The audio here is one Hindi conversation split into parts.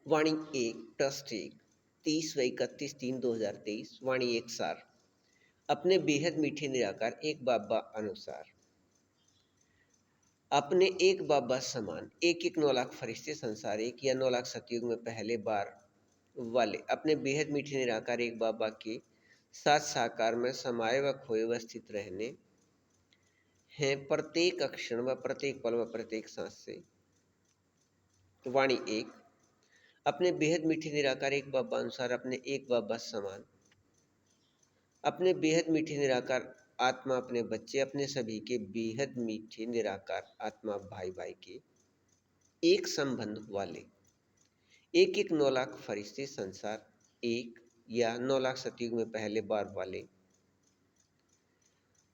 वाणी एक ट्रस्ट एक 30 व 31 3 2023 वाणी एक सार अपने बेहद मीठे निराकार एक बाबा अनुसार अपने एक बाबा समान एक एक 9 लाख फरिश्ते संसार एक या 9 लाख सतयुग में पहले बार वाले अपने बेहद मीठे निराकार एक बाबा के साथ साकार में समाये व खोए व स्थित रहने हैं प्रत्येक अक्षण व प्रत्येक पल व प्रत्येक सांस से। वाणी एक अपने बेहद मीठे निराकार एक बाबा अनुसार अपने एक बाबा समान अपने बेहद मीठे निराकार आत्मा अपने बच्चे अपने सभी के बेहद मीठे निराकार आत्मा भाई भाई के एक संबंध वाले एक एक 9 लाख फरिश्ते संसार एक या 9 लाख सतयुग में पहले बार वाले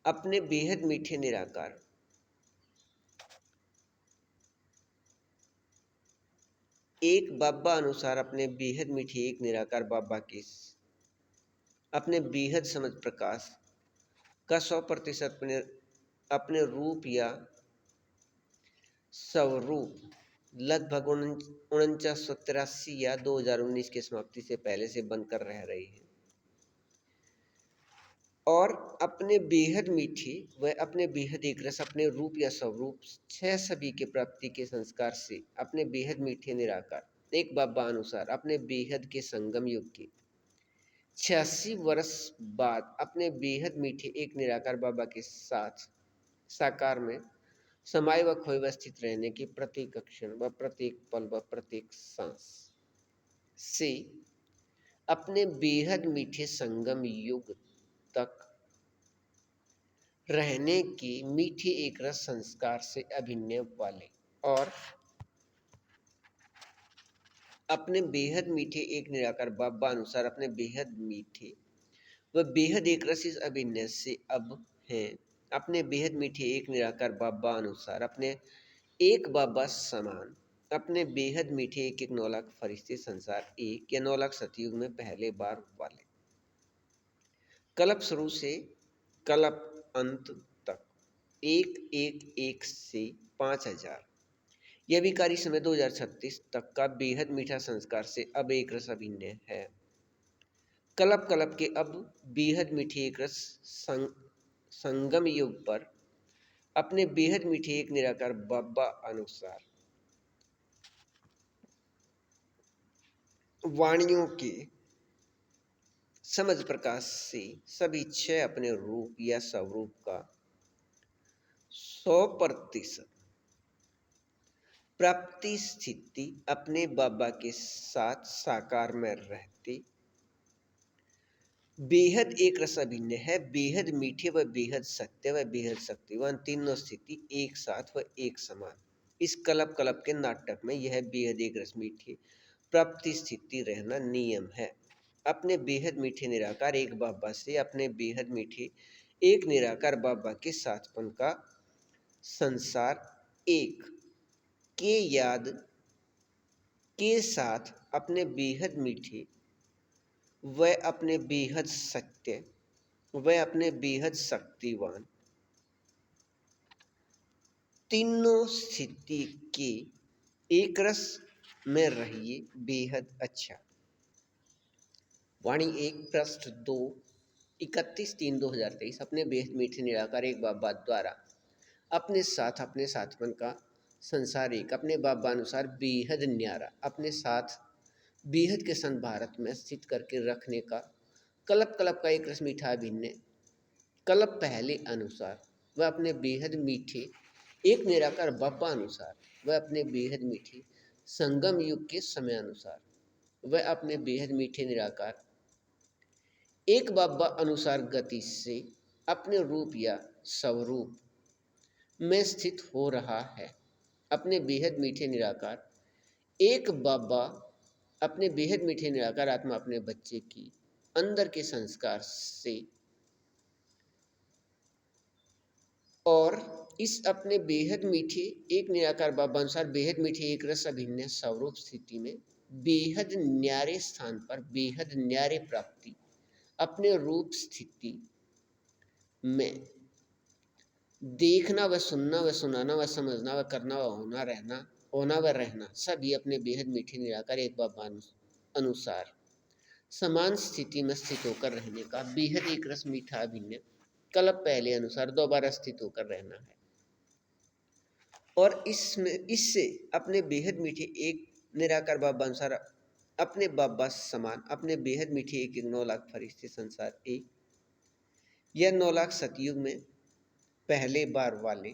अपने बेहद मीठे निराकार एक बाबा अनुसार अपने बेहद मीठे एक निराकार बाबा के अपने बेहद समझ प्रकाश का 100% अपने रूप या स्वरूप लगभग 4983 या 2019 की समाप्ति से पहले से बनकर रह रही है और अपने बेहद मीठे व अपने बेहद एक रस अपने रूप या स्वरूप 6 सभी के प्राप्ति के संस्कार से अपने बेहद मीठे निराकार एक बाबा अनुसार अपने बेहद के संगम युग के 86 वर्ष बाद अपने बेहद मीठे एक निराकार बाबा के साथ साकार में समाये व खोए व स्थित रहने की प्रत्येक क्षण व प्रत्येक पल व प्रत्येक सांस से अपने बेहद मीठे संगम युग तक रहने के मीठे एक रस संस्कार से अभिनय वाले और अपने बेहद मीठे एक निराकार बाबा अनुसार अपने बेहद मीठे व बेहद एक रस इस अभिनय से अब हैं अपने बेहद मीठे एक निराकार बाबा अनुसार अपने एक बाबा समान अपने बेहद मीठे एक एक 9 लाख फरिश्ते संसार एक या 9 लाख सतयुग में पहले बार वाले कल्प शुरू से कल्प अंत तक एक एक एक से 5000 यह भी कार्य समय 2036 तक का बेहद मीठा संस्कार से अब एक रस अभिनय है। कल्प कल्प के अब बेहद मीठे एक रस संगम युग पर अपने बेहद मीठे एक निराकार बाबा अनुसार वाणियों के समझ प्रकाश से सभी 6 अपने रूप या स्वरूप का 100% प्राप्ति स्थिति अपने बाबा के साथ साकार में रहते बेहद एक रस अभिन्न है बेहद मीठे व बेहद सत्य व बेहद शक्तिवान तीनों स्थिति एक साथ व एक समान। इस कल्प कल्प के नाटक में यह बेहद एक रस मीठे प्राप्ति स्थिति रहना नियम है। अपने बेहद मीठे निराकार एक बाबा से अपने बेहद मीठे एक निराकार बाबा के साथपन का संसार एक के याद के साथ अपने बेहद मीठे वह अपने बेहद सत्य वह अपने बेहद शक्तिवान तीनों स्थिति के एक रस में रहिए बेहद अच्छा। वाणी एक पृष्ठ 2 31 3 2023 अपने बेहद मीठे निराकार एक बाबा द्वारा अपने साथपन का संसार एक अपने बाबा अनुसार बेहद न्यारा अपने साथ बेहद के सन भारत में स्थित करके रखने का कल्प कल्प का एक रस मीठा अभिनय कल्प पहले अनुसार वह अपने बेहद मीठे एक निराकार बाबा अनुसार वह अपने बेहद मीठे संगम युग के समय अनुसार वह अपने बेहद मीठे निराकार एक बाबा अनुसार गति से अपने रूप या स्वरूप में स्थित हो रहा है। अपने बेहद मीठे निराकार एक बाबा अपने बेहद मीठे निराकार आत्मा अपने बच्चे की अंदर के संस्कार से और इस अपने बेहद मीठे एक निराकार बाबा अनुसार बेहद मीठे एक रस अभिन्न स्वरूप स्थिति में बेहद न्यारे स्थान पर बेहद न्यारे प्राप्ति अपने रूप स्थिति में देखना व सुनना व सुनाना व समझना व करना व होना रहना होना व रहना सभी अपने बेहद मीठे निराकार एक बाबा अनुसार समान स्थिति में स्थित होकर रहने का बेहद एक रस मीठा अभिन्न कल्प पहले अनुसार दोबारा स्थित होकर रहना है। और इसमें इससे अपने बेहद मीठे एक निराकार बाबा अनुसार अपने बाबा समान अपने बेहद मीठे एक 9 लाख फरिश्ते संसार एक या 9 लाख सतयुग में पहले बार वाले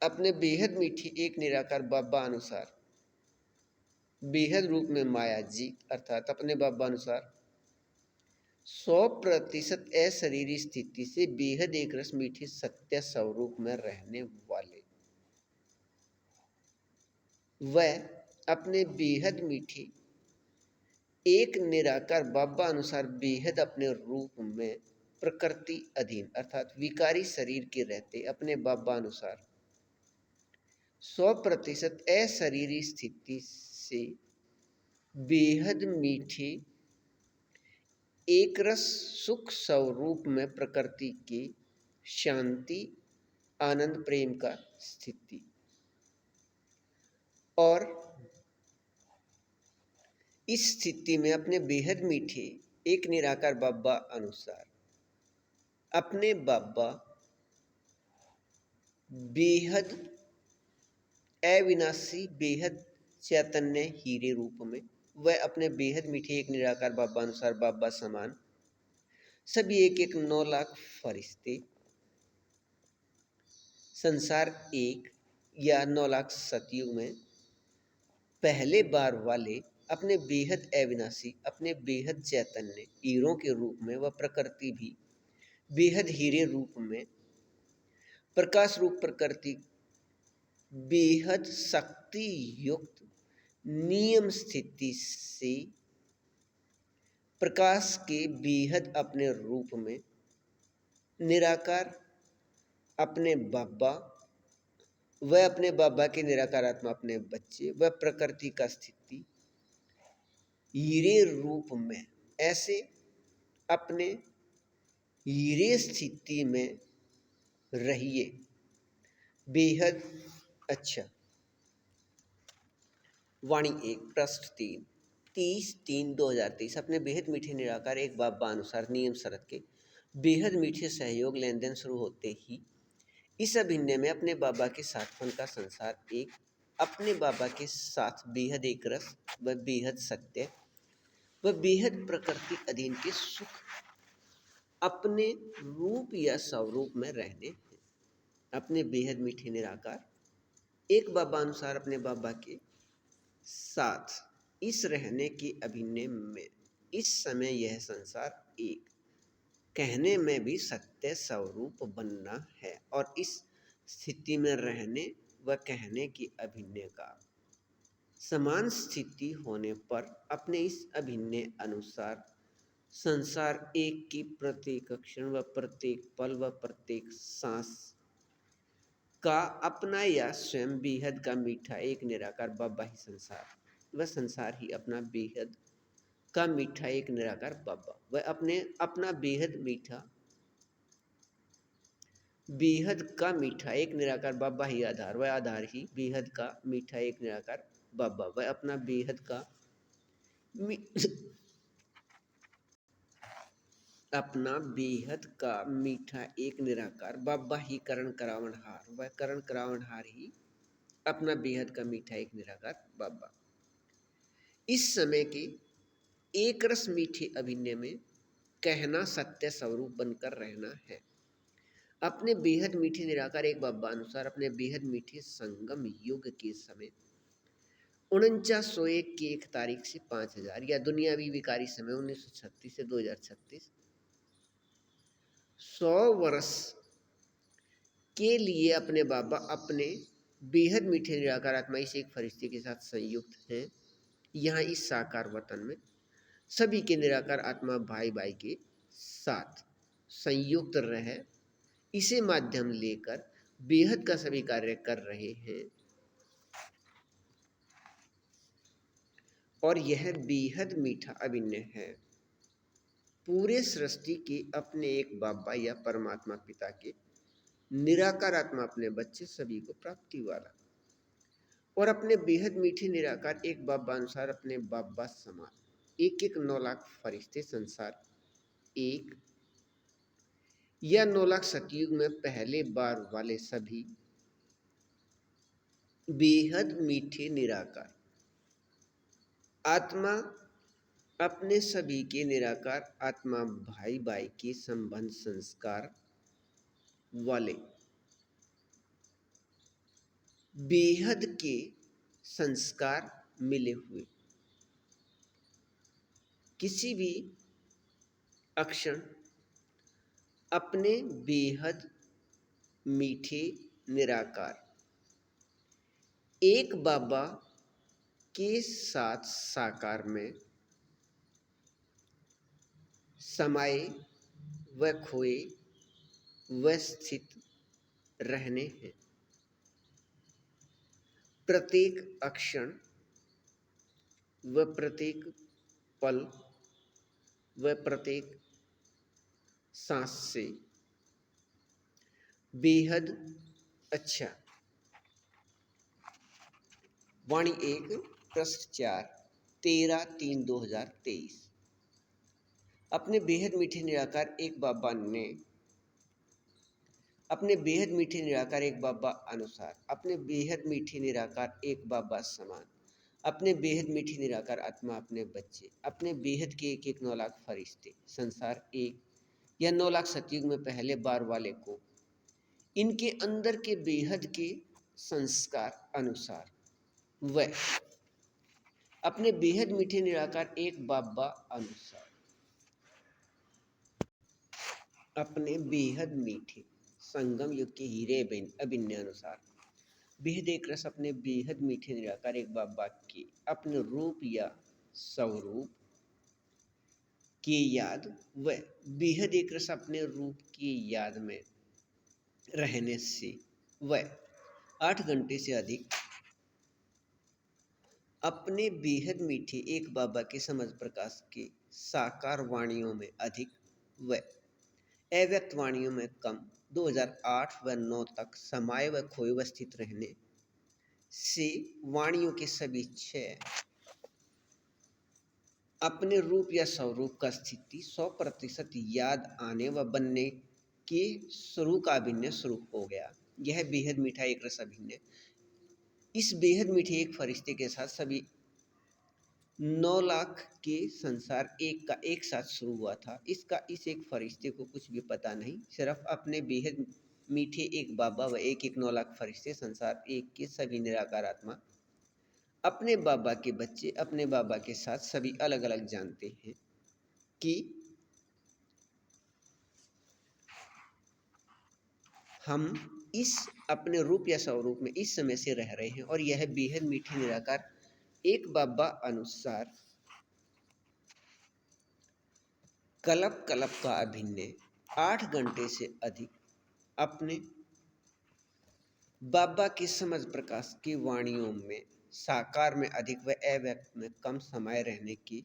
अपने बेहद मीठी एक निराकार बाबा अनुसार बेहद रूप में माया जी अर्थात अपने बाबा अनुसार 100% अशरीरी स्थिति से बेहद एक रस मीठी सत्य स्वरूप में रहने वाले वह अपने बेहद मीठी एक निराकार बाबा अनुसार बेहद अपने रूप में प्रकृति अधीन अर्थात विकारी शरीर के रहते अपने बाबा अनुसार 100% अशरीरी स्थिति से बेहद मीठे एक रस सुख स्वरूप में प्रकृति की शांति आनंद प्रेम का स्थिति और इस स्थिति में अपने बेहद मीठे एक निराकार बाबा अनुसार अपने बाबा बेहद अविनाशी बेहद चैतन्य हीरे रूप में वह अपने बेहद मीठे एक निराकार बाबा अनुसार बाबा समान सभी एक 9 लाख फरिश्ते संसार एक या 9 लाख सतयुग में पहले बार वाले अपने बेहद अविनाशी अपने बेहद चैतन्य हीरों के रूप में वह प्रकृति भी बेहद हीरे रूप में प्रकाश रूप प्रकृति बेहद शक्ति युक्त नियम स्थिति से प्रकाश के बेहद अपने रूप में निराकार अपने बाबा वह अपने बाबा के निराकार आत्मा अपने बच्चे वह प्रकृति का स्थिति हीरे रूप में ऐसे अपने हीरे स्थिति में रहिए बेहद अच्छा। वाणी 1 पृष्ठ 3 30/3/2023 अपने बेहद मीठे निराकार एक बाबा अनुसार नियम शरत के बेहद मीठे सहयोग लेन देन शुरू होते ही इस अभिनय में अपने बाबा के साथपन का संसार एक अपने बाबा के साथ बेहद एक रस व बेहद सत्य व बेहद प्रकृति अधीन के सुख अपने रूप या स्वरूप में रहने हैं। अपने बेहद मीठे निराकार एक बाबा अनुसार अपने बाबा के साथ इस रहने के अभिनय में इस समय यह संसार एक कहने में भी सत्य स्वरूप बनना है और इस स्थिति में रहने व कहने की अभिनय का समान स्थिति होने पर अपने इस अभिनय अनुसार संसार एक की प्रत्येक क्षण व प्रत्येक पल व प्रत्येक सांस का अपना या स्वयं बेहद का मीठा एक निराकार बाबा ही संसार वह संसार ही अपना बेहद का मीठा एक निराकार बाबा वह अपने अपना बेहद का मीठा एक निराकार बाबा ही आधार वह आधार ही बेहद का मीठा एक निराकार बाबा वह अपना बेहद का अपना बेहद का मीठा एक निराकार बाबा ही करण करावनहार वह करण करावनहार ही अपना बेहद का मीठा एक निराकार बाबा इस समय के एक रस मीठे अभिनय में कहना सत्य स्वरूप बनकर रहना है। अपने बेहद मीठे निराकार एक बाबा अनुसार अपने बेहद मीठे संगम युग के समय 4901 की 1 तारीख से 5000 या दुनियावी विकारी समय 1936 से 2036 100 वर्ष के लिए अपने बाबा अपने बेहद मीठे निराकार आत्मा इस एक फरिश्ते के साथ संयुक्त हैं। यहाँ इस साकार वतन में सभी के निराकार आत्मा भाई भाई के साथ संयुक्त रह इसे माध्यम लेकर बेहद का सभी कार्य कर रहे हैं और यह बेहद मीठा अभिनय है। पूरे सृष्टि के अपने एक बाबा या परमात्मा पिता के निराकार आत्मा अपने बच्चे सभी को प्राप्ति वाला, और अपने बेहद मीठे निराकार एक बाबा अनुसार अपने बाबा समान, एक एक 9 लाख फरिश्ते संसार एक या 9 लाख सतयुग में पहले बार वाले सभी बेहद मीठे निराकार आत्मा अपने सभी के निराकार आत्मा भाई भाई के संबंध संस्कार वाले बेहद के संस्कार मिले हुए किसी भी अक्षण अपने बेहद मीठे निराकार एक बाबा के साथ साकार में समाये व खोए व स्थित रहने हैं। प्रत्येक अक्षण व प्रत्येक पल व प्रत्येक सांस से बेहद अच्छा। वाणी 1 पृष्ठ 4 13/3/2023। अपने बेहद मीठे निराकार एक बाबा ने अपने बेहद मीठे निराकार एक बाबा अनुसार अपने बेहद मीठे निराकार एक बाबा समान अपने बेहद मीठे निराकार आत्मा अपने बच्चे अपने बेहद के एक एक 9 लाख फरिश्ते संसार एक या 9 लाख सतयुग में पहले बार वाले को इनके अंदर के बेहद के संस्कार अनुसार वह अपने बेहद मीठे निराकार एक बाबा अनुसार अपने बेहद मीठे संगम युग के हीरे अभिन्न अनुसार बेहद एक रस अपने बेहद मीठे निराकार एक बाबा के अपने रूप या स्वरूप की याद व बेहद एक रस अपने रूप की याद में रहने से वह 8 घंटे से अधिक अपने बेहद मीठे एक बाबा के समझ प्रकाश के साकार वाणियों में अधिक व अव्यक्त वाणियों में कम 2008 व 9 तक समाये व खोए व स्थित रहने से वाणियों के सभी 6 अपने रूप या स्वरूप का स्थिति 100% याद आने व बनने के स्वरूप का अभिन्न स्वरूप हो गया। यह बेहद मीठा एक रस अभिन्न इस बेहद मीठे एक फरिश्ते के साथ सभी 9 लाख के संसार एक का एक साथ शुरू हुआ था। इसका इस एक फरिश्ते को कुछ भी पता नहीं, सिर्फ अपने बेहद मीठे एक बाबा व एक एक 9 लाख फरिश्ते संसार एक के सभी निराकार आत्मा अपने बाबा के बच्चे अपने बाबा के साथ सभी अलग अलग जानते हैं कि हम इस अपने रूप या स्वरूप में इस समय से रह रहे हैं और यह बेहद मीठे निराकार एक बाबा अनुसार कल्प कल्प का अभिन्न 8 घंटे से अधिक अपने बाबा की समझ प्रकाश की वाणियों में साकार में अधिक व अव्यक्त में कम समय रहने की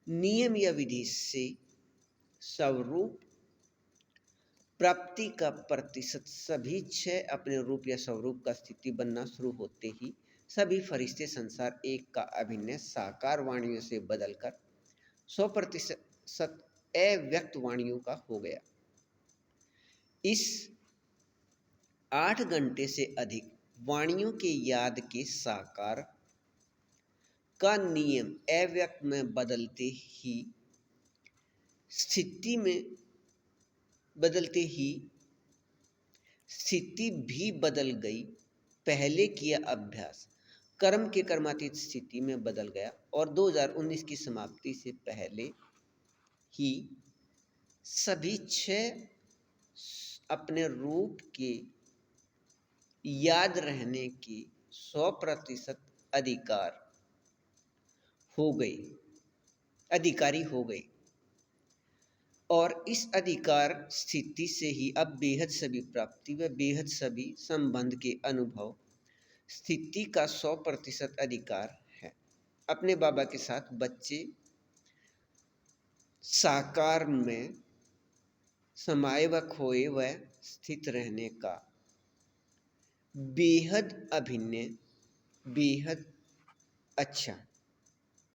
नियम या विधि से स्वरूप प्राप्ति का प्रतिशत सभी 6 अपने रूप या स्वरूप का स्थिति बनना शुरू होते ही सभी फरिश्ते संसार एक का अभिन्न साकार वाणियों से बदलकर 100% अव्यक्त वाणियों का हो गया। इस 8 घंटे से अधिक वाणियों के याद के साकार का नियम अव्यक्त में बदलते ही स्थिति भी बदल गई। पहले किया अभ्यास कर्म के कर्मातीत स्थिति में बदल गया और 2019 की समाप्ति से पहले ही सभी 6 अपने रूप के याद रहने की 100% अधिकारी हो गई और इस अधिकार स्थिति से ही अब बेहद सभी प्राप्ति व बेहद सभी संबंध के अनुभव स्थिति का 100% अधिकार है। अपने बाबा के साथ बच्चे साकार में समाये व खोए व स्थित रहने का बेहद अभिन्न, बेहद अच्छा